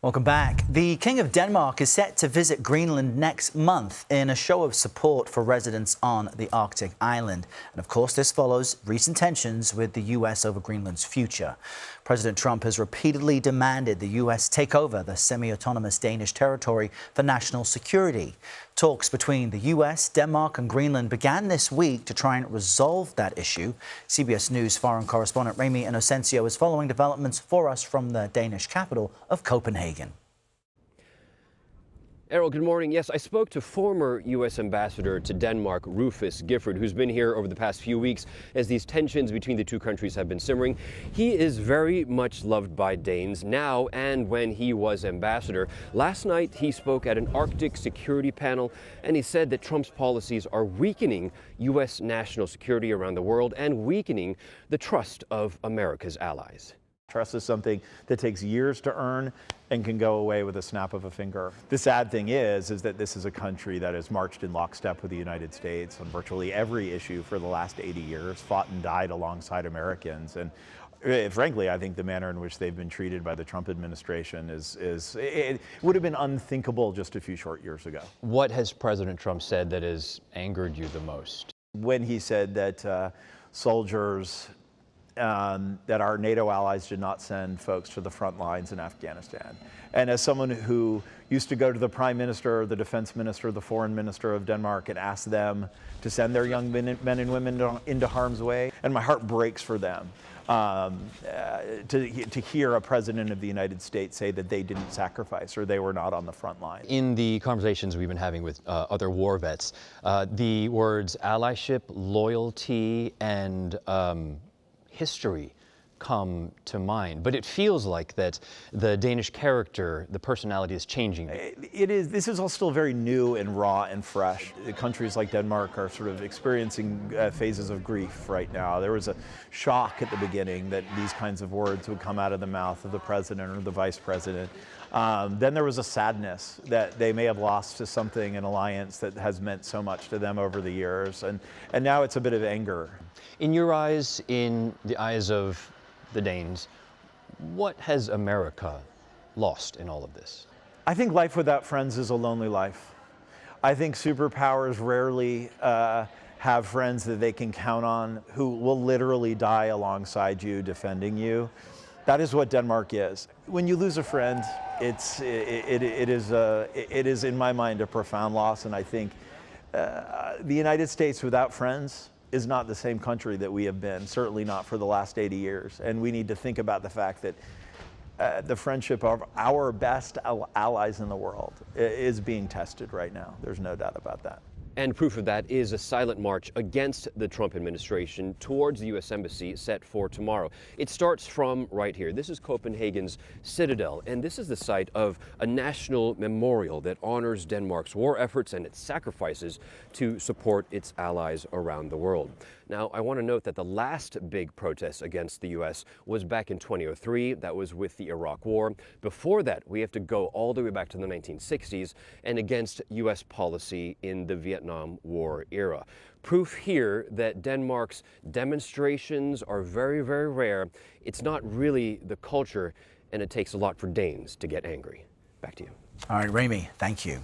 Welcome back. The King of Denmark is set to visit Greenland next month in a show of support for residents on the Arctic island. And of course, this follows recent tensions with the U.S. over Greenland's future. President Trump has repeatedly demanded the U.S. take over the semi-autonomous Danish territory for national security. Talks between the U.S., Denmark and Greenland began this week to try and resolve that issue. CBS News foreign correspondent Ramy Inocencio is following developments for us from the Danish capital of Copenhagen. Errol, good morning. Yes, I spoke to former U.S. Ambassador to Denmark, Rufus Gifford, who's been here over the past few weeks as these tensions between the two countries have been simmering. He is very much loved by Danes now and when he was ambassador. Last night, he spoke at an Arctic security panel, and he said that Trump's policies are weakening U.S. national security around the world and weakening the trust of America's allies. Trust is something that takes years to earn and can go away with a snap of a finger. The sad thing is that this is a country that has marched in lockstep with the United States on virtually every issue for the last 80 years, fought and died alongside Americans. And frankly, I think the manner in which they've been treated by the Trump administration it would have been unthinkable just a few short years ago. What has President Trump said that has angered you the most? When he said that soldiers that our NATO allies did not send folks to the front lines in Afghanistan. And as someone who used to go to the Prime Minister, the Defense Minister, the Foreign Minister of Denmark and ask them to send their young men and women into harm's way, and my heart breaks for them to hear a President of the United States say that they didn't sacrifice or they were not on the front line. In the conversations we've been having with other war vets, the words allyship, loyalty, and history come to mind, but it feels like that the Danish character, the personality is changing. This is all still very new and raw and fresh. Countries like Denmark are sort of experiencing phases of grief right now. There was a shock at the beginning that these kinds of words would come out of the mouth of the president or the vice president. Then there was a sadness that they may have lost to something, an alliance that has meant so much to them over the years. And now it's a bit of anger. In your eyes, in the eyes of the Danes, what has America lost in all of this? I think life without friends is a lonely life. I think superpowers rarely have friends that they can count on who will literally die alongside you, defending you. That is what Denmark is. When you lose a friend, it is in my mind a profound loss, and I think the United States without friends is not the same country that we have been, certainly not for the last 80 years. And we need to think about the fact that the friendship of our best allies in the world is being tested right now. There's no doubt about that. And proof of that is a silent march against the Trump administration towards the U.S. Embassy set for tomorrow. It starts from right here. This is Copenhagen's citadel, and this is the site of a national memorial that honors Denmark's war efforts and its sacrifices to support its allies around the world. Now, I want to note that the last big protest against the U.S. was back in 2003. That was with the Iraq War. Before that, we have to go all the way back to the 1960s and against U.S. policy in the Vietnam War era. Proof here that Denmark's demonstrations are very, very rare. It's not really the culture, and it takes a lot for Danes to get angry. Back to you. All right, Ramy, thank you.